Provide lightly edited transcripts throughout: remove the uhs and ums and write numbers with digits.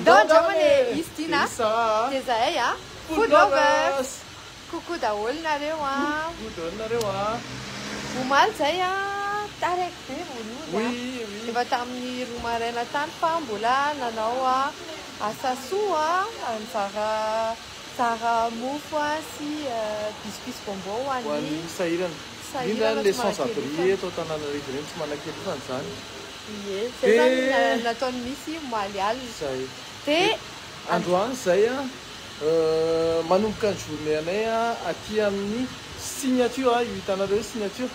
Don Jamane Istina Desaya Food lovers Coucou daol nareo Food nareo Omaly zay tarek be voalohany efa tamin'ny roa maraina tany fa mbola nanao asa soa tsara mofo sy biscuits bonbon ho an'ny sahirana les sans-abri atao Antananarivo ireny tsy manakely fa zany zay zany nataony misy omaly alina zay dia androany zay manomboka ny journée anay aty amin'ny signature io hitanareo signature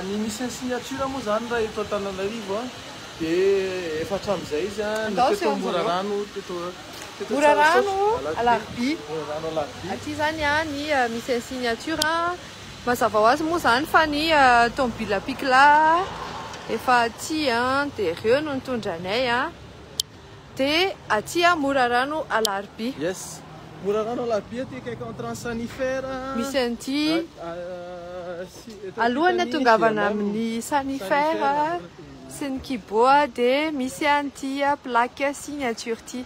ny misy ny signature moa zany raha eto Antananarivo dia efatra amizay izy teto Morarano Morarano Alarbi aty zany ny misy ny signature mazava ho azy moa zany fa ny tomobile Picla efa aty dia ireo no nitondra anay dia aty Morarano Alarbi yes Morarano Alarbi aty akaiky entrant sanitaire misy an'ity alohany tongavana amin'ny sanitaire sy ny kiboa dia misy an'ity plaque signature ty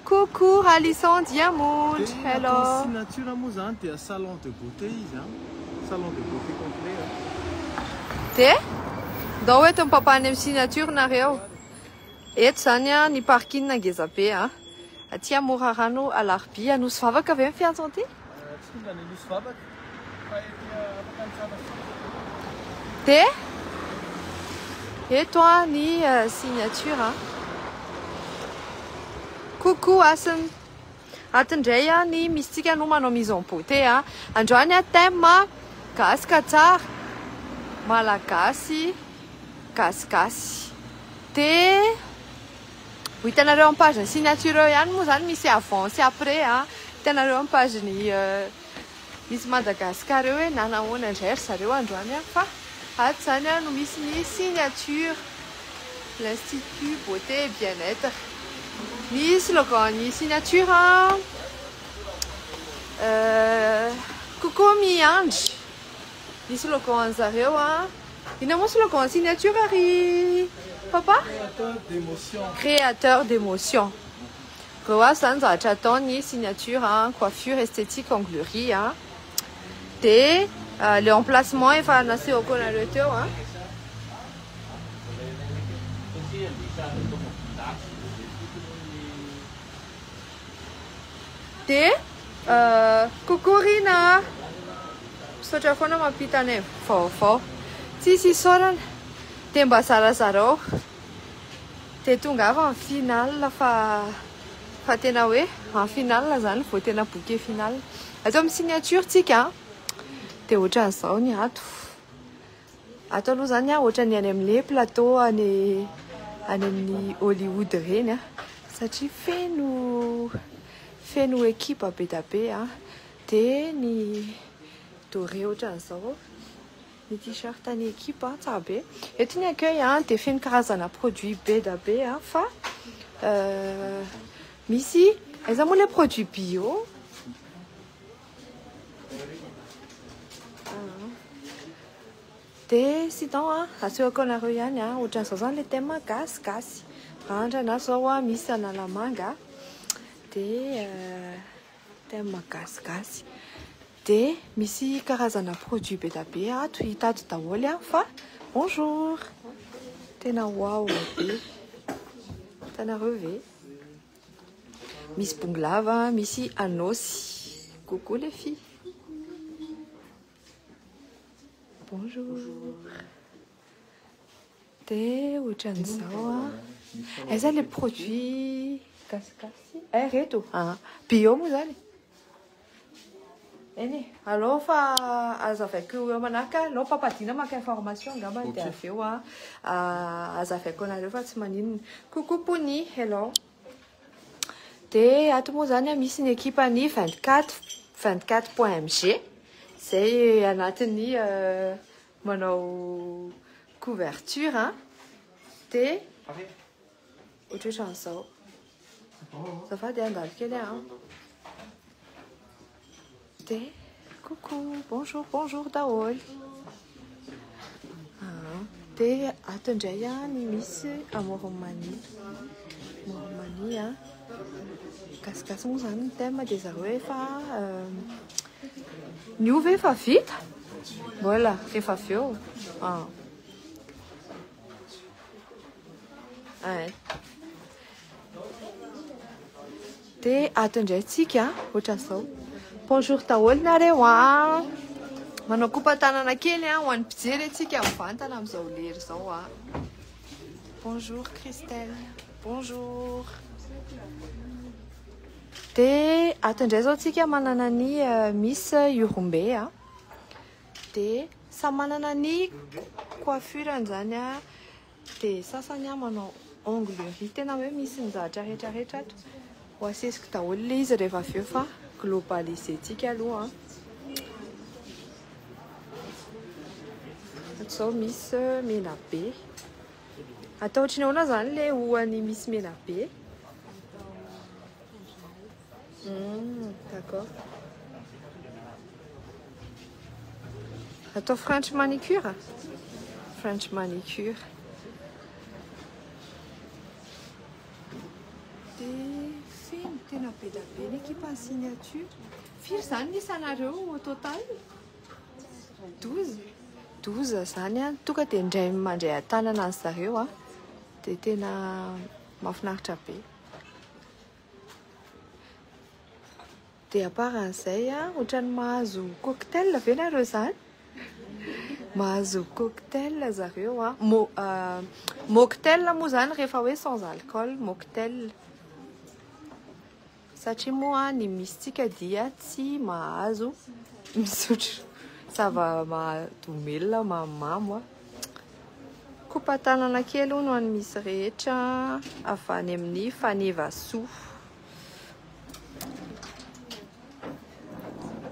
coucou Alisson Diamond hello signature moa zany dia salon de beauté izy salon de beauté complet dia ndao hoe tompapany amin'ny signature nareo eto zany ny parking ngeza be aty Morarano Alarbi anosy vavaka avy amin'ny fiantsona ty dia eto ny signature coucou Asen atindray ny misitsika no manao mise en beauté androany thème gasika tsara malagasy gasigasy dia hitanareo amin'ny page ny signature eo ihany moa zany misy avant sy après hitanareo amin'ny page ny misy Madagascar eo hoe nanahoana indray ry zareo androany fa ato zany no misy ny signature l'Institut Beauté et Bien-être misy slogan ny signature coucou miandry misy slogan zareo ina moa slogan signature ary papa créateur d'émotion reo azy zany zavatra ataony signature coiffure esthétique onglerie dia le emplacement efa nasehoko anareo teo dia coucou Rina misaotra foana mampita anay vaovao tsisy isaorana dia mba zarazarao dia tonga avy amin'ny finale fa tena hoe en finale zany vao tena bouquet finale ato amin'ny signature tsika dia ohatran'izao ny ato aloha zany ohatran'ny any amin'ilay plateau any amin'ny Hollywood reny satria feno équipe be da be dia ny doré ohatran'izao ny t-shirt ny équipe tsara be eto ny accueil dia feno karazana produit be da be fa misy aiza moa le produit bio dia sinon asehoko anareo ihany ohatran'izao zany le thème gasigasy randrana zao misy analamanga dia thème gasigasy dia misy karazana produit be da be toy hitato daholy fa bonjour tena wow be hitanareo ve misy bonglava misy anosy coucou les filles bonjour dia ohatran'izao aiza le produit gasigasy reto bio moa zany eny allo fa azavaiko eo manaraka allo papadina maka information angamba dia avy eo azavaiko anareo fa tsy maninona coucou Pony hello dia ato moa zany misy ny équipe ny 24.mg zay anatin'ny manao couverture dia ohatran'izao zafady andalo kely dia coucou bonjour daholy dia ato indray ny misy Moromanie Gasigasy moa zany ny thème dia zareo efa niova efa vita mbola rehefa avy eo dia atondraintsika ohatra zao bonjour daholo nareo manao kopa-tanana kely ho an'ny mpijery antsika mivantana amin'izao lery zao bonjour Christelle bonjour dia atondray zao tsika manana ny Miss Urumbe dia samy manana ny coiffure zany dia sasany manao onglerie tena hoe misy ny zavatra rehetrarehetra ato ho asesiko daholo le izy rehefa avy eo fa globalisé tsika aloha zao Miss Menabe atao ohatriny ahoana zany le hoan'ny Miss Menabe d'accord atao French manicure tena be da be l'équipe en signature firy zany isanareo au total 12 zany tonga dia indray mandray an-tanana azy zareo dia tena mahafinaritra be dia aparan'izay ohatrany mahazo cocktail ve nareo zany mahazo cocktail zareo mocktail moa zany rehefa hoe sans alcool mocktail satria moa ny misitsika dia tsy mahazo misotro zava-mahadomelona mamamo kopa-tanana kely no any misy rehetra avany amin'ny fanevasoa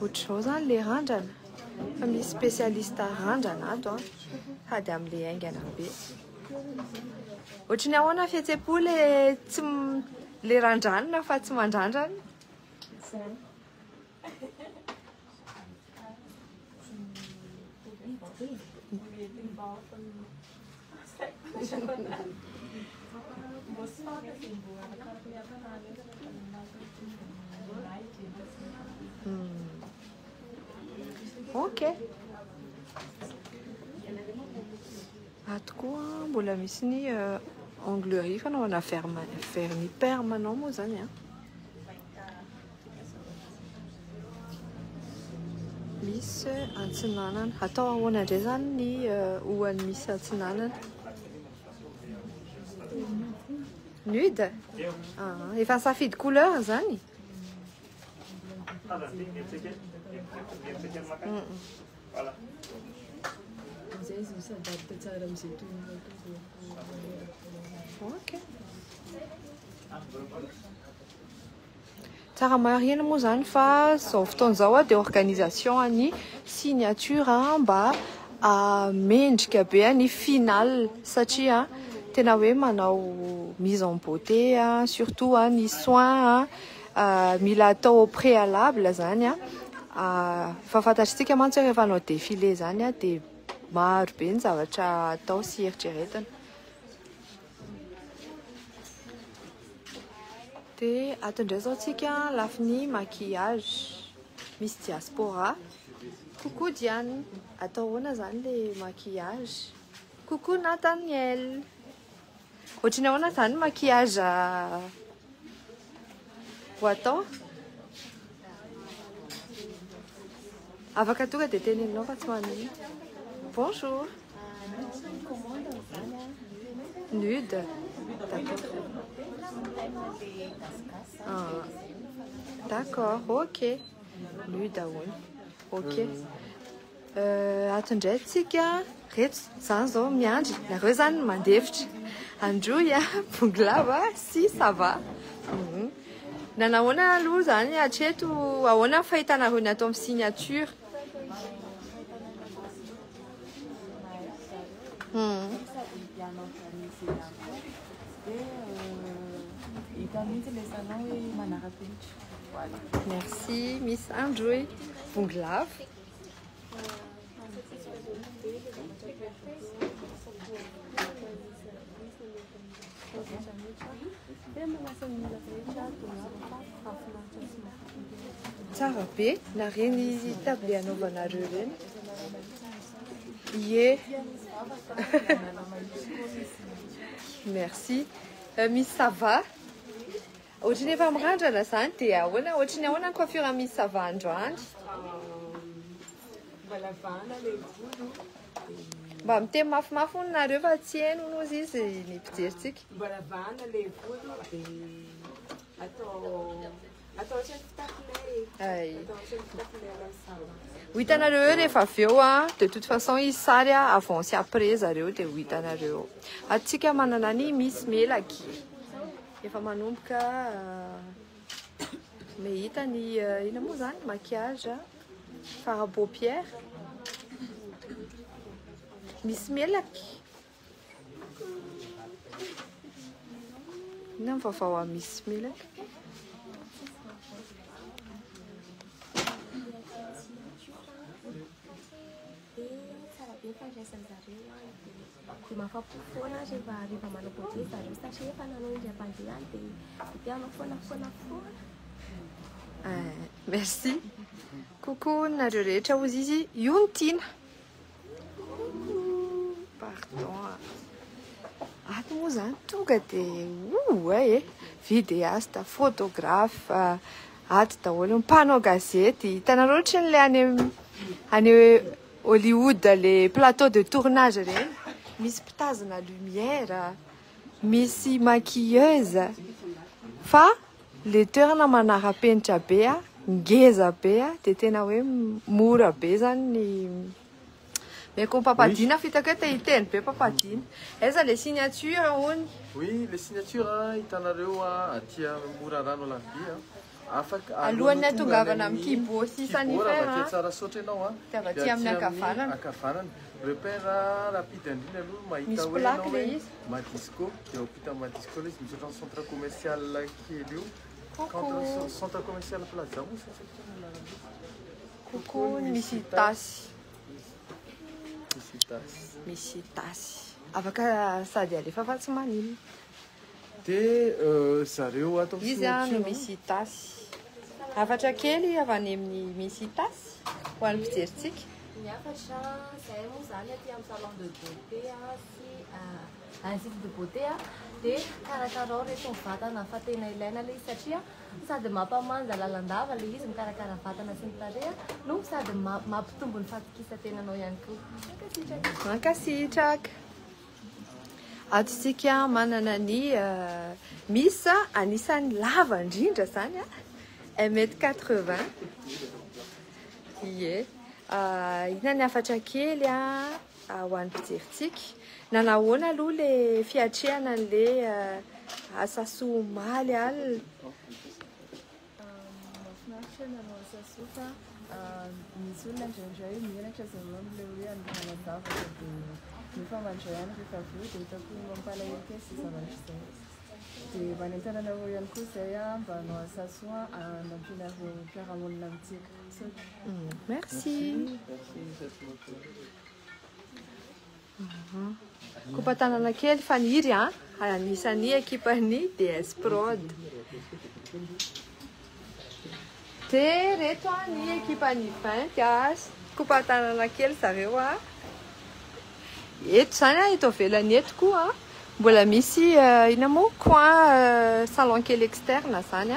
ohatr'izao zany le randrana fa misy spécialiste randrana ato sady amin'le aingana be ohatrany ahoana fihetsem-po le randranina fa tsy mandrandrana ok ato koa mbola misy ny onglerie fanaovana vernis permanent moa zany misy antsinanana atao ahoana indray zany ny hoan'ny misy antsinanana nude efa nisafidy couleur zany ok tsara marina moa zany fa zao fotoan'izao dia organisation ny signature mba mendrika be ny final satria tena hoe manao mise en beauté surtout ny soin mila atao au préalable zany fa fantatritsika mantsy rehefa anao défilé zany dia maro be ny zavatra atao sy eritreretina dia atondray zao tsika lafiny maquillage Miss Diaspora coucou Diane atao ahoana zany le maquillage coucou Nathaniel ohatriny ahoana zany maquillage ho atao afaka tonga dia teneninao fa tsy manino bonjour nude d'accord ok nude ahoana ok atondray tsika reto zany zao miandry nareo zany mandefitra androy bonglava si ça va nanahoana aloha zany hatreto ahoana fahitanareo ny atao amin'ny signature merci Miss Androy bonglave Tsara be na reny table anaovanareo reny. Ie. Merci. Misy sava. Ohatrany efa mirandrana zany dia ahoana ohatrany ahoana ny coiffure misy sava androany? Mba miteny mafimafy hono nareo fa tsy haino hono izy ny mpijerytsika. Mbola vahana le volo dia atao ohatrany fitafilet. Atao ohatrany fitafilet lasava. Ho hitanareo eo rehefa avy eo de toute façon izy sary avant sy après zareo dia ho hitanareo. Atsika manana ny Miss Melaky. Efa manomboka mahita ny ina moa zany maquillage fard à paupières. Miss Melaky. Inona ny vaovao a Miss Melaky? Dia mafapo foana rehefa manao beauté zareo satria efa nanao indram-pandeha dia anao foana. Merci. Coucou nareo rehetra hozy izy io ny tiana. Pardon. Ato moa zany tonga dia vidéaste, photographe, ato daholo mpanao gazety. Hitanareo ohatrany le any Hollywood le plateau de tournage reny. Misy mpitazana lumière, misy maquilleuse. Fa le toerana manara-penitra be ngeza be dia tena hoe mora be zany ny meko papadina fitaka hoe tahiteny be papadina. Aiza le signature hono? Oui, le signature hitanareo aty mora rano lavia. Afaka Alohan'ny atongavana amin'ny kibosy isan'ny fer tsara sotra ianao dia avy aty amin'ny ankavanana. Repère rapide indrindra aloha mahita hoe ianao hoe Madisco dia hopita Madisco ilay izy misy ohatran'ny centre commercial kely io. Centre commercial Plaza moa Coucou misy tasy. Misy tasy. Afaka sady alefa fa tsy maninona. Dia zareo atao izy no misy tasy. Afatra kely avy any amin'ny misy tasy ho an'ny mpijeritsika. Ny afatra izay moa zany aty amin'ny salon de beauté sy un site de beauté dia karakara reto ny vatana fa tena ilaina ilay izy satria sady mampamanja lalandava ilay izy mikarakara vatana sy ny tareha no sady mampitombo ny fatokisan-tenanao ihany koa. Mankasitraka. Atsika manana ny Miss anisan'ny lava indrindra zany 1m80. Ie. Ina ny afatra kely ho an'ny mpijeritsika. Nanahoana aloha le fiatrehana an'le asa somaly alina. Mahafinaritra nanao asa soa fa misy olona indraindray menatra zareo amin'ilay hoe androana zavatra dia nefa mandray ihany rehefa avy eo dia hitako mampalahelo kely sy zavatra izay. Dia manentana anareo ihany koa izay mba hanao asa soa anampianareo mpiara-monina amintsika. Merci. Kompatanana kely faniry anisan'ny ekipan'ny DS Prod. Dia reto ny ekipan'ny 20 kompatanana kely zareo eto zany eto ivelany eto koa mbola misy ina moa coin salon kely externe zany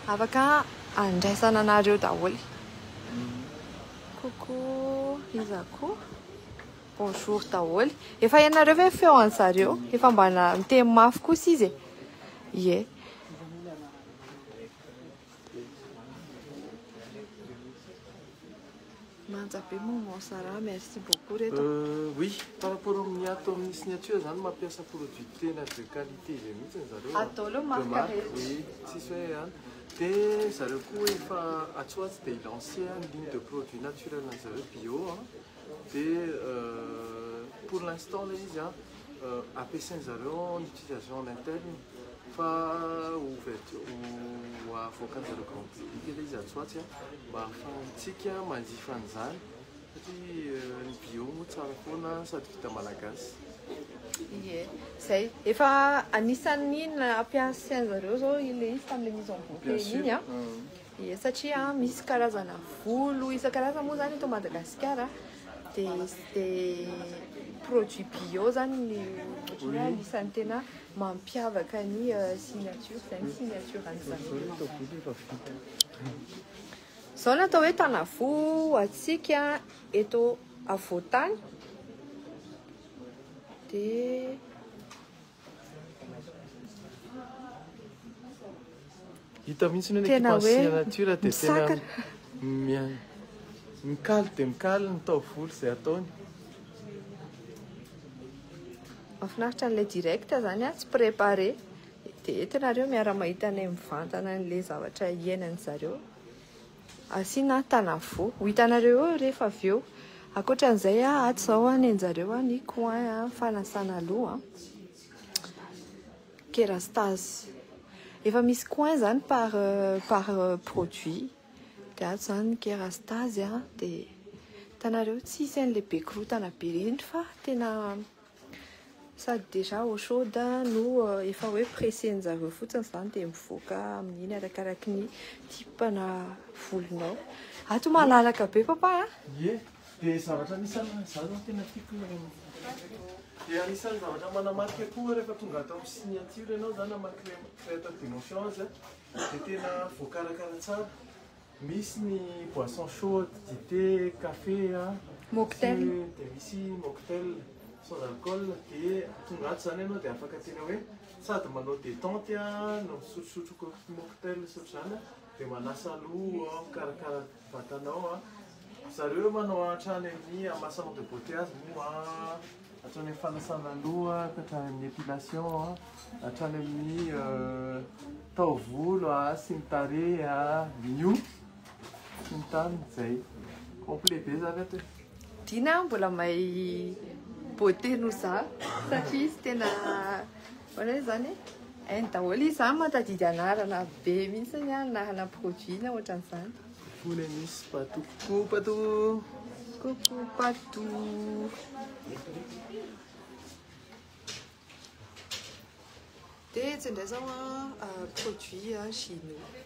afaka andraisana anareo daholo. Coucou iza koa. Bonjour daholo. Efa ianareo ve feo an'zareo? Efa mbana miteny mafy kosa izy. Ie. Manja be moment Sarah, merci beaucoup reto. Oui, par rapport amin'ny ato amin'ny signature zany mampiasa produit tena de qualité zay mihitsy zareo. Atao aloha marque rehetra. Oui, tsisy hoe dia zareo koa efa atsoatsy dia ilancé une ligne de produits naturels na zareo bio. Dia pour l'instant là izy ampiasainy zareo en utilisation en interne fa ouverture ho avoakan'ny zareo grand public ilay izy atsoatsy mba ahafahantsika manjifa an'izany satria ny bio moa tsara foana sady vita malagasy. Ie, zay. Efa anisan'ny nampiasain'zareo zao ile izy tamin'ilay mise en beauté iny a. Ie, satria misy karazana volo isan-karazany moa zany eto Madagasikara. De produit bio zany ny anisan'ny tena mampiavaka ny signature, zay ny signature an'izany. Zao no atao hoe Tanavo atsika eto Avotany. De hita mihitsy ny ekipa signature dia tena mikaly dia mikaly ny taovolo izay ataony. Mahafinaritra n'ilay direct zany a, tsy préparé. Dia entinareo miara-mahita anay mivantana an'ilay zavatra iainan'zareo. Asiana Tanavo, ho hitanareo eo rehefa avy eo. Ankoatran'izay a, ato zao any anjareo ny coin fanasana loha. Kerastase. Efa misy coin zany par produit. Dia ato zany kerastase a, dia hitanareo tsisy an'ilay be korotana be rindry fa tena sady déjà eau chaude no efa hoe pressen'zareo fotsiny zany dia mivoaka amin'iny arakaraky ny typena volonao. Ato malalaka be papa. Ie, dia zavatra anisan'ny za zao tena tiako. Dia anisan'ny zavatra manamarika koa rehefa tonga ato amin'ny signature ianao zany amaky créateur d'émotion azy dia tena voakarakara tsara. Misy ny boisson chaude, dité, café, mocktail. Dia misy mocktail sans alcool dia tonga ato zany ianao dia afaka tena hoe sady manao détente no misotrosotro mocktail sotrana dia manasa loha, mikarakara vatanao. Zareo manao hatrany amin'ny salon de beauté azy moa hatrany amin'ny fanasana loha, hatrany amin'ny épilation, hatrany amin'ny taovolo sy ny tarehy mio sy ny tany zay complet be zany ato. Dina mbola mahay beauté no za satria izy tena hoe zany hainy daholo izy zany matadidy anarana be mihitsy ny anarana produit na ohatran'izany. Fony misy patou. Coucou patou. Dia tsy indray zao produit chinois.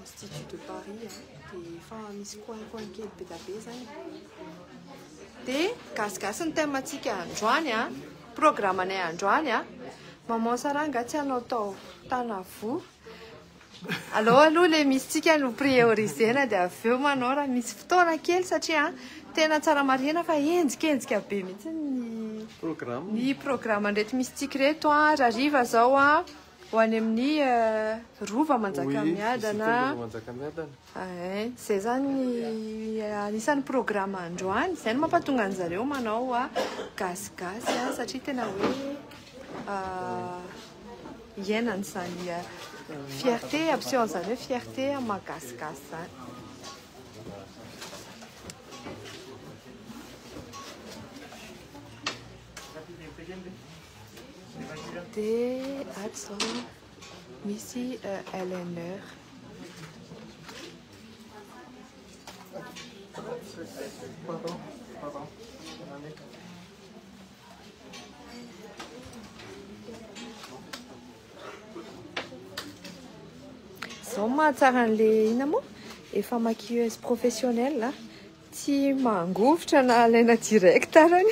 Institut de Paris dia efa misy coin kely be da be zany. Dia gasigasy ny temantsika androany programanay androany maman saranga tsy hanao tao Tanavo. Aloha ilay misy tsika no priorisena dia avy eo manao raha misy fotoana kely satria tena tsara marina fa enjikenzika be mihitsy ny programme ndraiky misy tsika reto rariva zao ho any amin'ny Rova Manjakamiadana. Zay zany anisan'ny programme androany. Zay no mampatonga an'zareo manao gasigasy satria tena hoe iainan'izany fierté ampisehoan'izany hoe fierté mahagasikasy zany. Dia ato zao misy eyeliner. Zao mahatsara an'ilay ina moa efa maquilleuse professionnelle tsy mangovotra na alaina direct arany.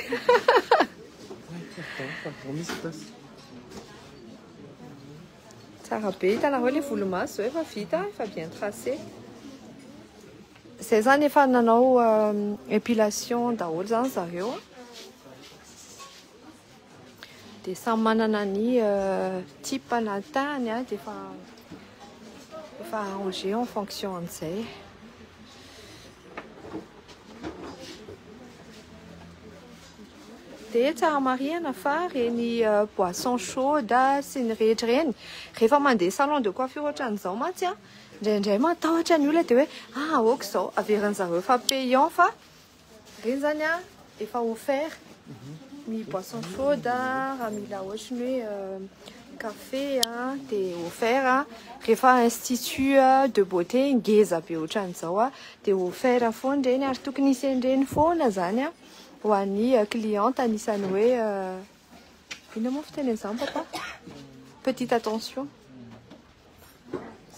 Tsara be hitanao ilay volomaso zao efa vita, efa bien tracé. Zay zany efa nanao épilation daholo zany zareo. Dia samy manana ny type na tany dia efa arrangé en fonction an'izay. Dia tsara marihana fa reny boisson chaude sy ny rehetra reny rehefa mandeha salon de coiffure ohatran'izao mantsy indraindray matahotra ny olona dia hoe aoka izao averin'zareo fa payant fa reny zany efa offert ny boisson chaude raha mila ohatra ny hoe café dia offert rehefa institut de beauté ngeza be ohatran'izao dia offert foana reny ary tokony hisy an'ireny foana zany ho an'ny cliente anisany hoe ino moa fitenen'izany papa petite attention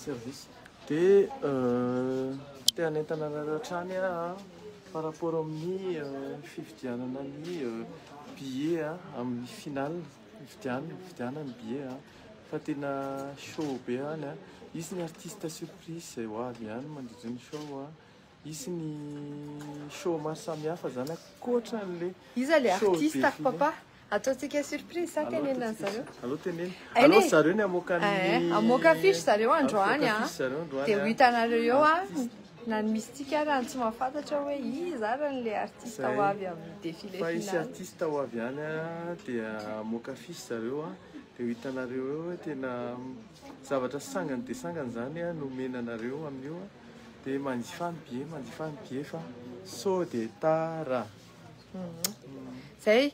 service dia te hanentana anareo hatrany par rapport amin'ny fividianana ny billet amin'ny final fividiana ny billet fa tena show be any izy ny artiste surprise izay ho avy ihany mandritra ny show izy ny show maro samihafa zany akoatra n'le izy le artiste papa ataontsika surprise sa tenenina zareo aloha tenena aloha zareo ny amoaka ny amoaka afisy zareo androany dia ho hitanareo eo na ny mystique raha tsy mahafantatra hoe izy arany le artiste ho avy amin'ny défilé fa final isy artiste ho avy any dia amoaka afisy zareo dia ho hitanareo eo tena zavatra sangany dia sangany zany nomenanareo amin'io dia manjifany billet fa so dia tara zay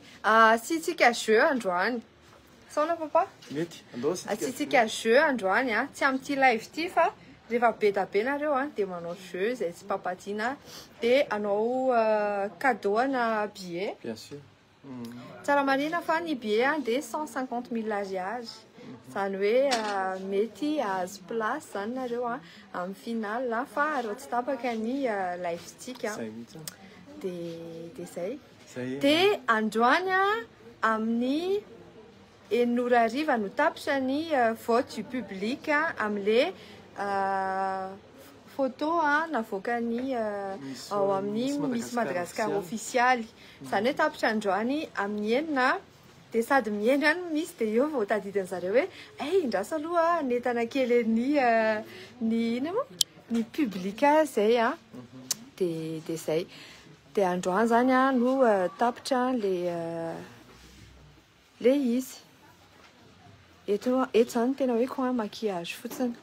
sitsika jeu androany saona papa mety andao sitsika jeu androany tsy amin'ity live ity fa rehefa be da be nareo dia manao jeu zay tsy papatiana dia anao cadeau ana billet bien sûr tsara marina fa ny billet dia 150 000 ariary zany hoe mety azo place zany nareo amin'ny final fa areo tsy tapaka ny live stick dia zay dia androany amin'ny 9h no tapitra ny vote du public amin'le photo navoakany ao amin'ny Miss Madagascar officialy zany hoe tapitra androany amin'ny 9 dia sady mihaino ihany misy dia eo vao tadidiny zareo hoe indraso aloha netana kely ny public zay dia zay dia androany zany no tapitra le izy eto zany tena hoe ko maquillage fotsiny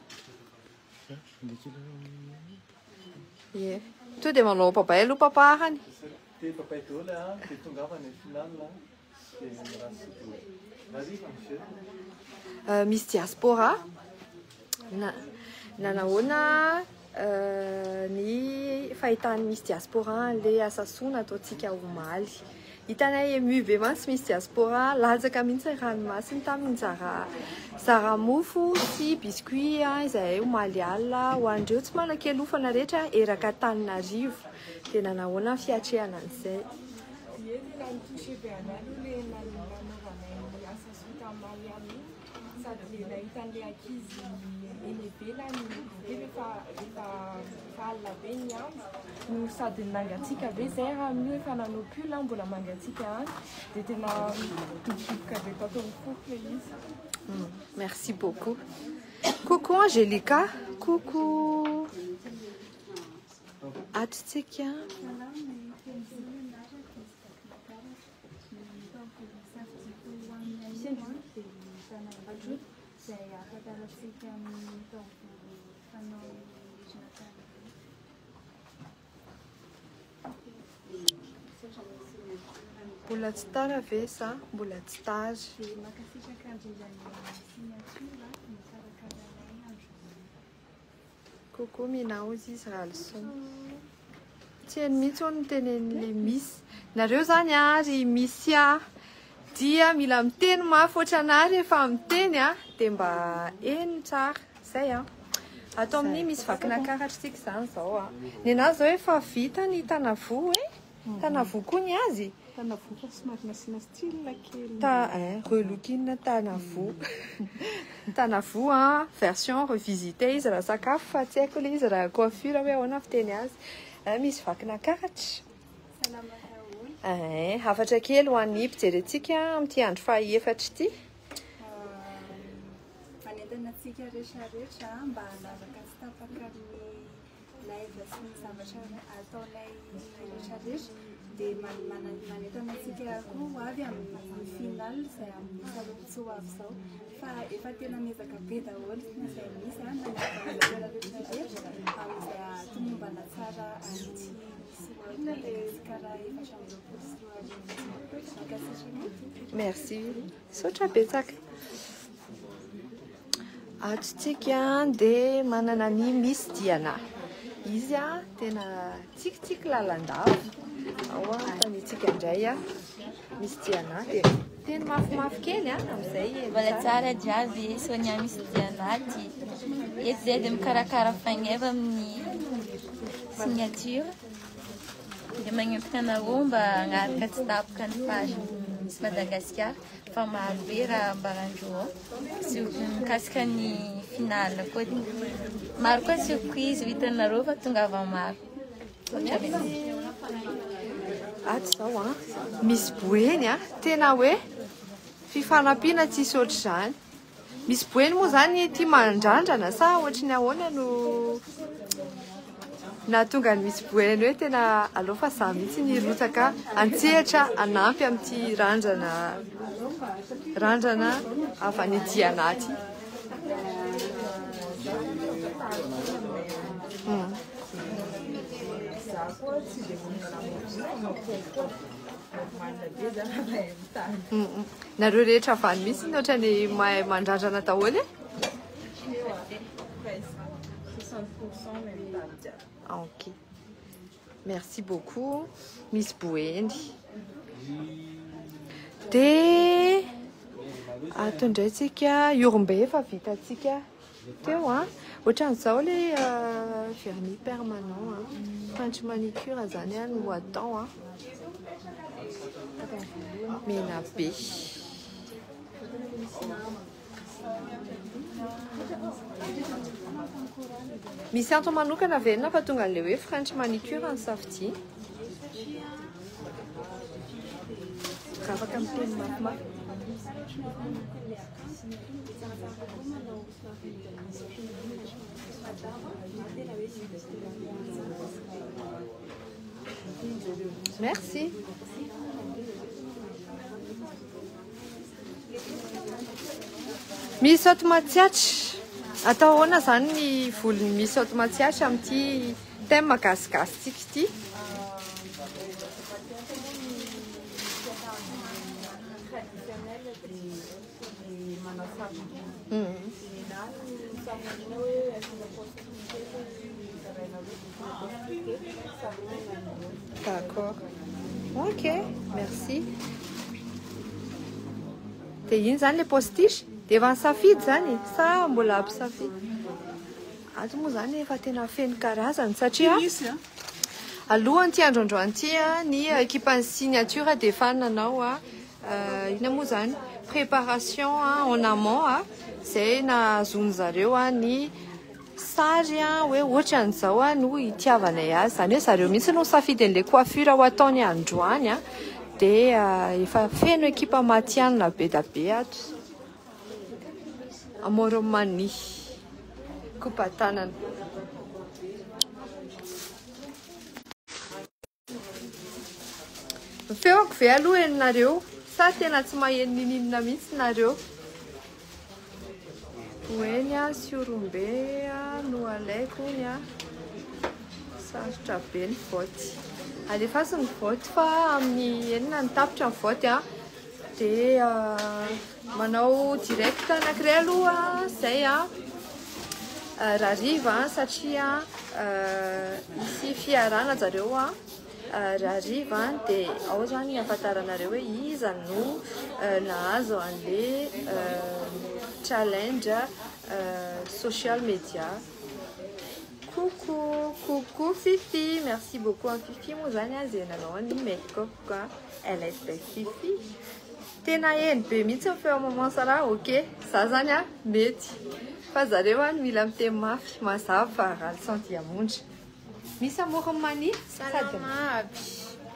to dia manao papay aloha papa ahany dia papay daholo dia tongavany final Miss Diaspora nanahoana ny fahitany Miss Diaspora le asasona ataontsika omaly hitanay ému be mantsy Miss Diaspora latsaka mihitsy ranomasiny tamin'ny zara mofo sy biscuit izay omaly alina ho andreo tsy manakely ofana rehetra eraka Tananarivo dia nanahoana fiatrehana an'izay sady nahitan'le ankizy eny ivelany rehefa alina be ny andro no sady nangatsika be zay raha amin'io efa nanao pull mbola mangatsika any dia tena mikiboka be tatao mifoko le izy merci beaucoup coucou Angélica coucou atitsika mbola tsy tara ve sa mbola tsy tara coucou minaozy izy raha leson tsy eny mihitsy ho no tenen'le misy nareo zany ry misy dia mila miteny mafy ohatranary rehefa miteny dia mba eny tsara zay atao amin'ny misy vakina karatritsika zany zao ny anazy zao efa vita ny tanavo tanavo koa ny azy tanavo fa somary nasiana style kely relooking tanavo tanavo version revisité izy raha sakafo fa tsy haiko le izy raha coiffure hoe ahoana fiteny azy misy vakina karatra afatra kely ho an'ny mpijerentsika amin'ity andro faha-efatra ity manentanantsika rehetrarehetra mba hanaraka tsy tapaka amin'ny live sy ny zavatra ataonay rehetrarehetra dia manentanantsika koa ho avy amin'ny final izay amin'ny salotso avy zao fa efa tena miezaka be daholo izay misy manentanantsika rehetrarehetra amin'izay tomombana tsara an'ity merci sotra betsaka atitsika dia manana ny Miss Diana izy tena tsikitsiky lalandava ao tanitsika indray a misy tiana dia teny mafimafy kely a amin'izay mbola tsara jiaby sonia misy dianaty eto zay dia mikarakara fagneva amin'ny signature dia magnempika anareo mba hanaraka tsy tapoka ny page misy Madagasikara fa maro be raha ambarandreo mikasika ny finale koa dia maro koa surprise vitanareo fa tonga avy maro ato zao a misy boeny a tena hoe fifanampiana tsisy ohatr'izany misy boeny moa zany tia mandrandrana sa ohatry ny ahoana no na tonga ny misy boeny hoe tena aloha fa za mihitsy ny rotsaka antsehatra anampy amin'ity randrana avy any dianaty nareo rehetra avany misy ny ohatra ny mahay mandrandrana daholo ok merci beaucoup Miss Boeny dia ato indray tsika Yorombe efa vitatsika teo a ohatran'izao le vernis permanent French manicure zany a no atao a mena be misy antony manokana venona fa tonga an'le hoe French manicure ny safidy afaka miteny mafimafy merci misy automatsiatra atao ahoana zany ny volony misy automatsiatra amin'ity thème gasigasitsika ity d'accord ok merci dia iny zany le postiche dia efa nisafidy zany sa mbola ampisafidy ato moa zany efa tena feno karazany satria alohan'ny ty androandroany ty ny équipe signature dia efa nanao ina moa zany préparation en amont zay nahazony zareo ny sary hoe ohatran'izao no itiavanay azy zany hoe zareo mihitsy no safidy an'le coiffure ho ataony androany dia efa feno équipe matianina be da be ato amoromani kopatanana feoko ve aloha eninareo sa tena tsy maheno nininina mihitsy nareo hoeny sy Yorombe no alaiko ny sarotra be ny voty alefasy ny voty fa amin'ny enina ny tapitra ny voty dia manao direct anankiray aloha zay rariva satria isy fiarana zareo rariva dia ao zany ahafantaranareo hoe iza no nahazo an'le challenge social media coucou Fifi merci beaucoup Fifi moa zany zay nanao ny make-up elle est belle Fifi tena eny be mihitsy ny feo maman sara ok za zany mety fa zareo mila miteny mafy mazava fa raly sandiamonja misy amoromani sady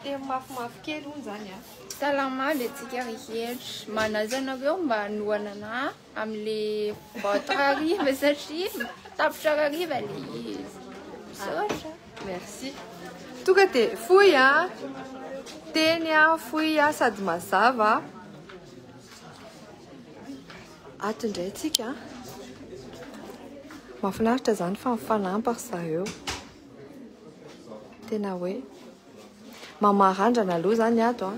teny mafimafy kely hono zany salama le tsika rehetra manaza anareo mba nohanana amin'le votre arrive satria tapitra rariva le izy sotra merci tonga dia foy teny foy sady mazava ato indray tsika mahafinaritra zany fa mifanampy zareo tena hoe mamarandrana aloha zany ato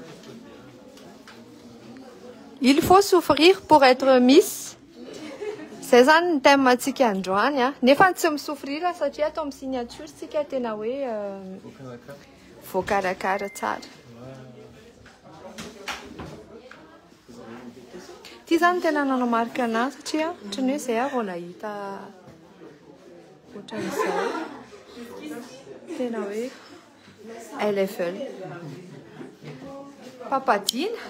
il faut souffrir pour être miss zay zany ny thème antsika androany nefa tsy misouffrir satria atao amin'ny signature tsika tena hoe voakarakara tsara. Ty zany tena nanamarika anahy satria ohatrany hoe izay vao nahita ohatran'izao tena hoe LFL papadina.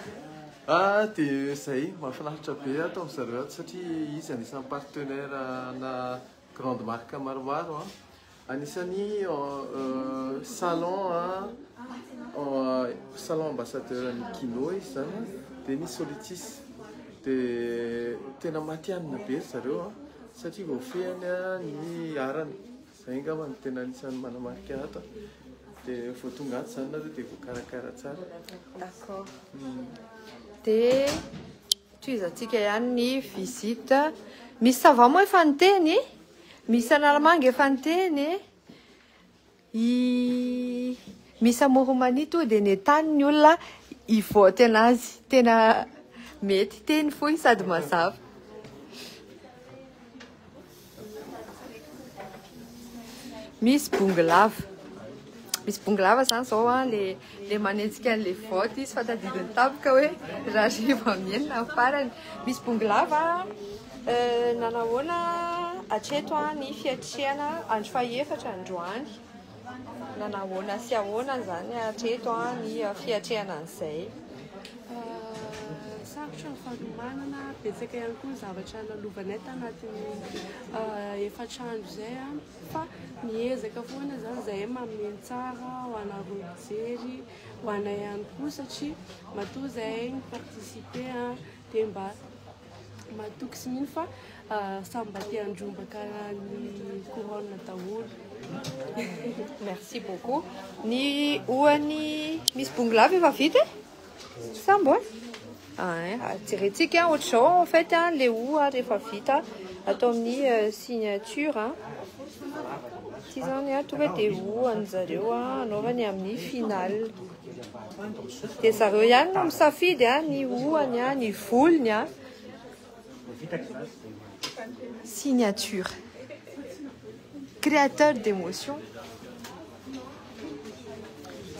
Dia izay mahafinaritra be atao amin'izareo ato satria izy anisan'ny partenaire na grande marque maromaro anisany salon ambassadeur ny Kino izy zany dia ny Solitis dia tena matianina be zareo satria vao fehany ny arany izay angamba ny tena anisan'ny manamarika ato dia vao tonga ato zany nareo dia voakarakara tsara. D'accord. Dia toizantsika ihany ny visite. Misy sava moa efa niteny, misy analamanga efa niteny, misy amoroman'ny to dia netany ny olona hivoaty anazy. Tena mety teny fohy sady mazava. Misy bonglava. Misy bonglava zany zao le manentsika an'le vote izy fa tadidiny tapoka hoe raha riva mienina amin'ny farany. Misy bonglava nanahoana hatreto ny fiatrehana andro faha-efatra androany. Nanahoana sy ahoana zany hatreto ny fiatrehana an'izay. Sarotra ny fanomanana, betsaka ihany koa zavatra nalovana tanatin'ny efatrandro izay fa niezaka foana zany zahay mameno tsara ho anareo mijery, ho anay ihany koa satria matoa zahay ny participer dia mba matoky sy mino fa samy mba te handrombaka ny couronne daholo. Merci beaucoup. Ny ohany misy bonglava efa vita sambo tirentsika ohatr'izao en fait le houx rehefa vita atao amin'ny signature ty zany tonga dia houx an'zareo anaovany amin'ny finale dia zareo ihany no misafidy ny houx-any ny volony signature créateur d'émotion.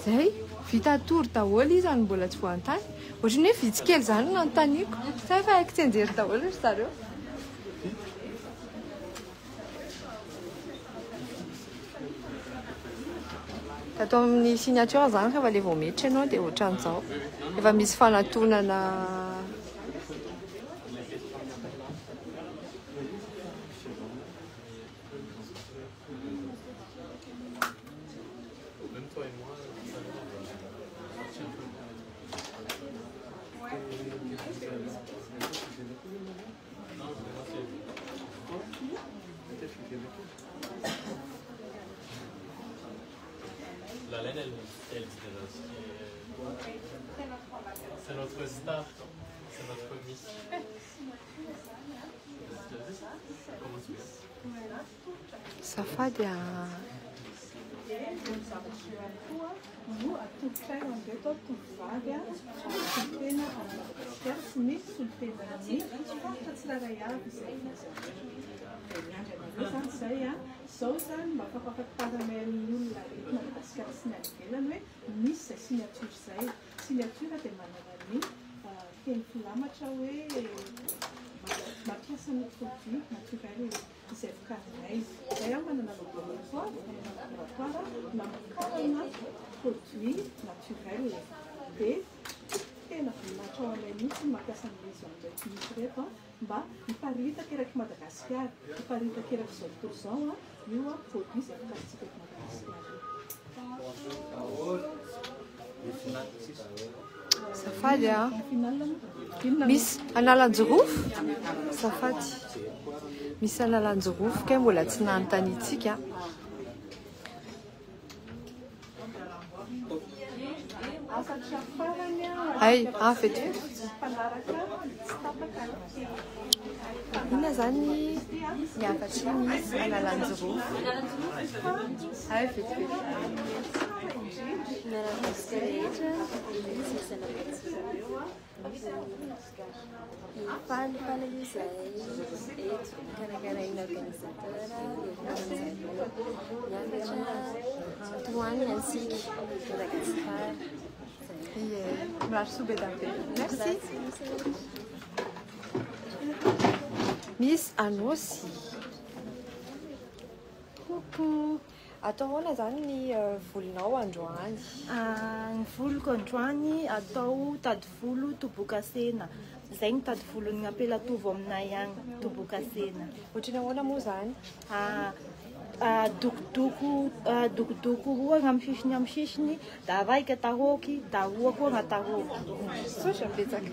Zay vita tory daholo izy any mbola tsy voantany. Ohatrany hoe vitsikely zany no anontaniako. Sa efa haiko tsy anjery daholo ry zareo. Atao amin'ny signature zany rehefa le vao miditra ianao dia ohatran'izao. Efa misy fanatonana La laine, elle c'est notre star, c'est notre miss. Safady Zao zany mba fampahafantarana amin'ny olona rehetra mahakasika sy ny ivelany hoe misy izay signature izay. Signature dia manana ny teny filamatra hoe mampiasa ny produit naturel izay vokarinay. Izay manana laboratoire namokarana produit naturel dia tena voninahitra ao anay mihitsy mampiasa an'izy amin'izao misy reto mba hiparitaka eraky Madagasikara, hiparitaka eraky izao tontolo izao io produit izay vokarintsika eto Madagasikara. Safady misy analanjirofo safady misy analanjirofo kay mbola tsy nanontanytsika. Ay, faites. Inona zany ny afatry misy analanjoroa. Ay vetivety. Miarahaba rehetra, misy Fala izay eto karakaraina organisateur miakatra toanina ansika Madagasikara. Marche be d'appel. Merci. Miss Anosy. Coucou. Atao ahoana zany ny volonao androany? Ny voloko androany atao tady volo tobokasena. Zay ny tady volon'ny ampelatovo aminay agny tobokasena. Ohatrany ahoana moa zany? Dokodoko roa amin'ny sisiny da raika taroky da roa koa gnataroky. Sotra betsaka.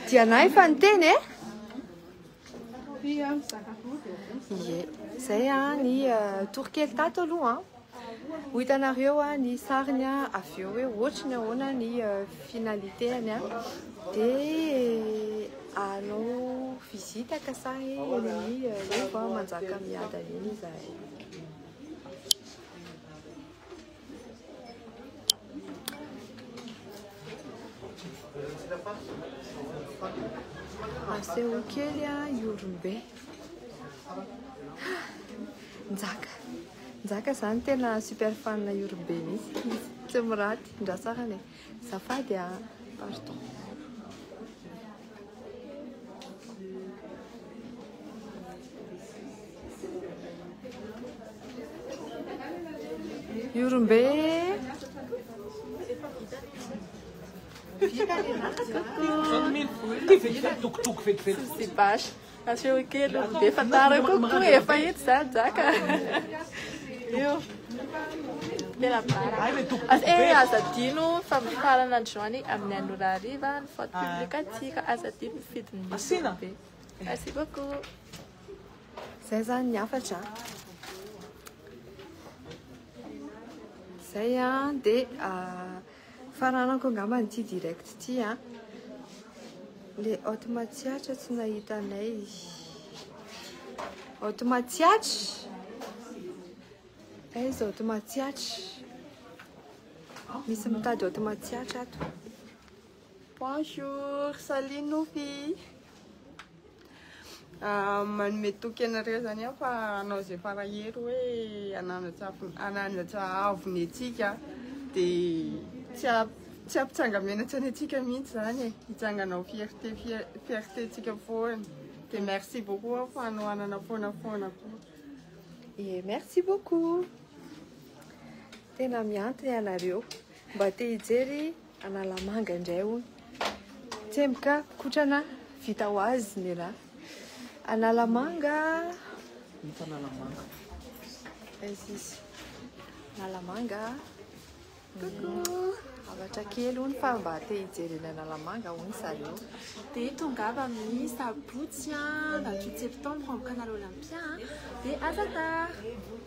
Dianay fa niteny e? Ie, zay ny torokely tato aloha. Ho hitanareo ny sariny avy eo hoe ohatrany ahoana ny finalitéany dia anao vizita kasahy amin'ny rehefa manjaka miadana iny izahay. Aseho kely iorombe. Njaka zany tena super fan na iorombe mihitsy. Tsy miraty, ndrasarany e. Zafady pardon. Iorombe. Sy basy. Aseho kely be fatara kokoa efa hita zany jaka. Io. Tena bara. Azadino fampifarana androany amin'ny Anora Ariva ny faute publicatika azadino fidiny be. Merci beaucoup. Zay zany ny afatra. Zay dia faranako angamba ity direct ity le automatsiatra tsy nahitanay. Automatsiatra? Aiza automatsiatra? Misy mitady automatsiatra ato. Bonjour, salut nos filles. Manome toky anareo zany fa anao zay farahery hoe ananatra avony atsika dia tsy ampitsangamena tsy antsika mihitsy zany e, hitsanganao fierté tsika foana. Dia merci beaucoup fa anohanana foana koa. Et merci beaucoup. Tena miantony anareo mba te hijery analamanga indray hono. Tsemboka kotrana vita ho azy ny raha. Analamanga. Hita analamanga. Izy. Analamanga. Coucou. Avatra kely hono fa mba te hijery ny analamanga hono zareo. Dia tongava amin'ny sabotsy 28 septembre amin'ny canal Olympia dia azata.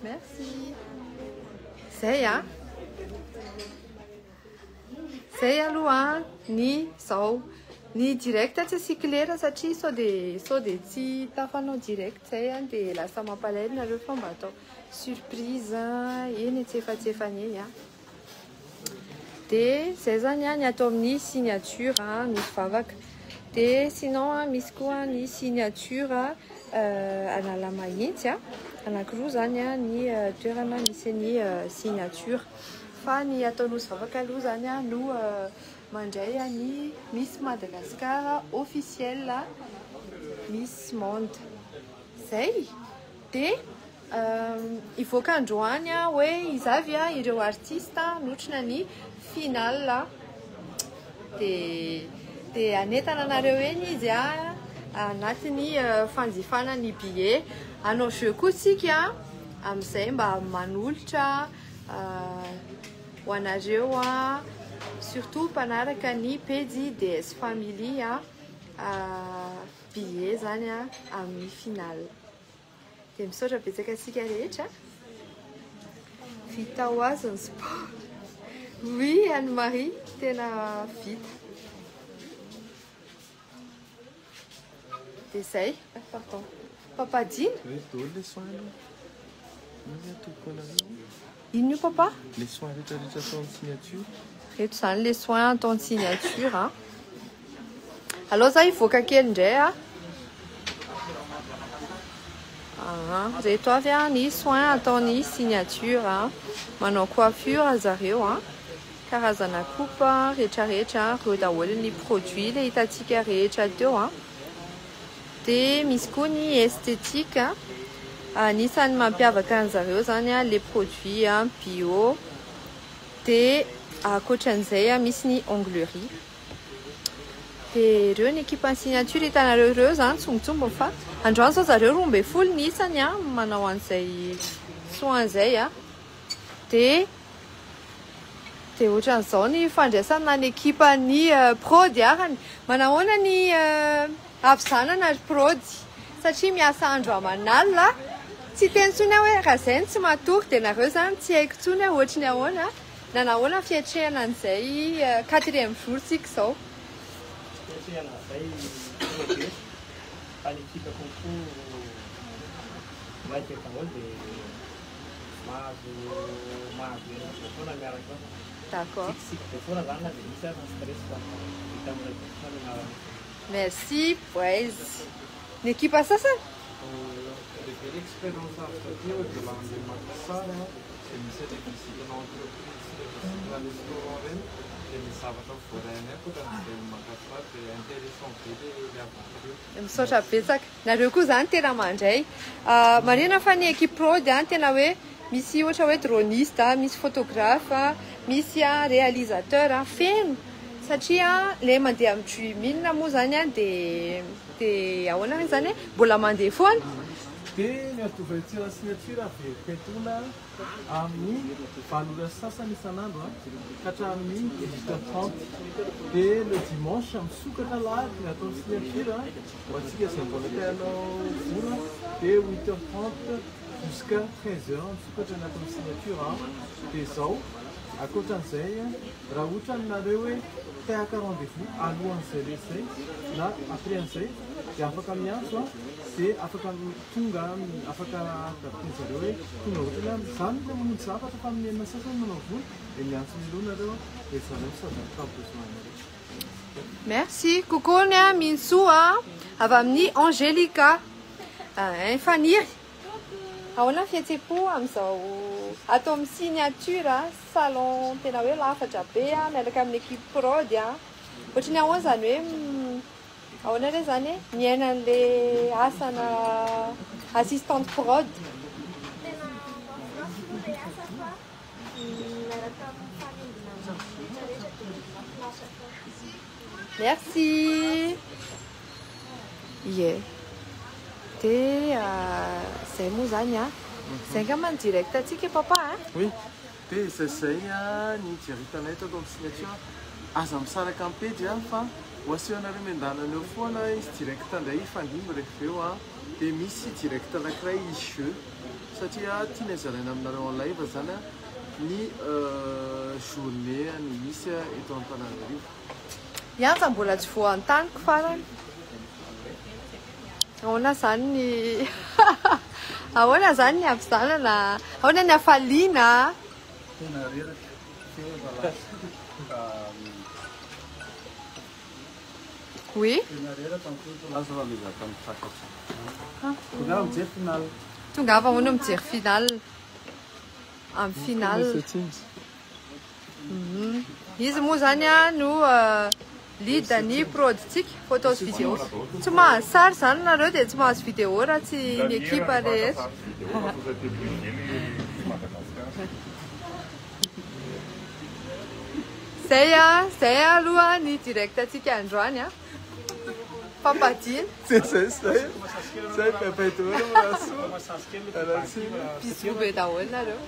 Merci. Zay Zay aloha ny zao ny direct tsy asiklera satria sao de tsy tafanao direct zay dia lasa mampalahelo nareo fa mba atao surprise eny tsefatsefany eny dia zay zany ny atao amin'ny signature misy vavaka dia sinon misy koa ny signature analamahitsy anankiroa zany ny toerana misy ny signature fa ny ataon'osy vavaka aloha zany no mandray ny Miss Madagascar officiel Miss Monde zay dia ivoaka androany hoe izavy ireo artista notrona ny final dia anetana anareo eny izy anatin'ny fanjifana ny billet anao jeu koa tsika amin'izay mba manolotra ho anareo surtout mpanaraka ny pedy DS Family billet zany amin'ny final dia misaotra betsaka antsika rehetra vita ho azy ny sport. Oui, Anne-Marie, tena vita. Dia izay, pardon. Papadiny? Hoe daholo les soins aloha. Izy atoko anareo. Ino io papa? Les soins rehetrarehetra ataon'ny signature. Reto zany les soins ataon'ny signature a. Alao za hivoaka kely indray a. Reto avy a ny soins ataon'ny signature a. Manao coiffure zareo a. Karazana coupe rehetrarehetra reo daholo ny produit le hitantsika rehetra teo a. Dia misy koa ny esthétique a. Anisany mampiavaka an'zareo zany a les produits a bio. Dia ankoatran'izay a misy ny onglerie. Dia reo ny équipe en signature hitanareo reo zany tsongotsongo fa androany zao zareo 12 ny isany a manao an'izay soin zay a. Dia ohatran'izao ny fandraisana ny équipe ny prody arany. Manahoana ny ampizanana prody satria miasa andro aman'alina. Tsy teny tsony hoe raha izay tsy matory dia nareo zany tsy haiko tsony ohatry ny ahoana na nahoana fiatrehana an'izay 4e jour tsika izao. Fiatrehana izay fa ny ekipa konko maika daholo dia mahazo ena foana miaraka. D'accord. Dia foana zany na dia misy ary stress fa vita amin'ilay foana miaraka. Merci, Boise. Ny équipe sasany? L'expérience artistique de l'environnement sara et misy réussite l'entreprise le restaurant reny dia misy zavatra voarainy koa makasa dia intéressant be le aventure. Misaotra betsaka. Nareo koa zany tena mandray. Marina fa ny équipe prody tena hoe misy ohatra hoe droniste, misy photographe, misy réalisateur feno. Satria le mandeha amin'ny dreaming moa zany dia ahoana ry zany mbola mandeha foana. Dia ny atovaitsira signature averimpiaitona amin'ny 7 sasany isan'andro ka hatramin'ny 18h30. Dia le dimanche misokatra lahady ny ataon'ny signature ho antsika izay mbola tianao vola dia 8h30 jusqu'à 13h misokatra ny ataon'ny signature. Dia izao ankoatran'izay raha ohatra nareo hoe te-haka rendez-vous alohan'izay lesay na après an'izay dia afaka miantso dia afaka tonga afaka tapian'zareo hoe tonga ohatra hoe zany le mamonjy zavatra fa amin'ny enina sasany manao vola dia miantso miloha nareo dia zareo sadaka besoin. Merci. Coucou ny Minsoa avy amin'ny Angelica. Faniry. Ahoana fihetsepo amin'izao atao amin'ny signature salon tena hoe lafatra be miaraka amin'ny équipe prody ohatry ny ahoana zany hoe ahoana re zany miaina an'le asana assistante prod. Merci. Yeah. Dia izay moa zany izay angamba ny direct atsika papa Oui. Dia izay ny diritanay tao amin'ny signature aza misaraka amin'ny page fa ho asehonareo mendanana eo foana izy direct indray fandimby rehefa eo dia misy direct anankiray izy jeu satria tiana izaraina aminareo en live zany ny journée ny misy eto Antananarivo. Ianza mbola tsy voantaniko farany. Ahoana zany ny ahoana zany ny ampizanana ahoana ny afaliana. Tena reraka Oui. Tonga avy ahoana mijery final. Amin'ny final. Izy moa zany no lead ny prody-tsika photo sy vidéo. Tsy mahazo sary zany nareo dia tsy mahazo vidéo raha tsy ny équipe rehetra. Zay aloha ny direct atsika androany Papadiny. Zay papaito olo maraso. Bisous be daholo nareo.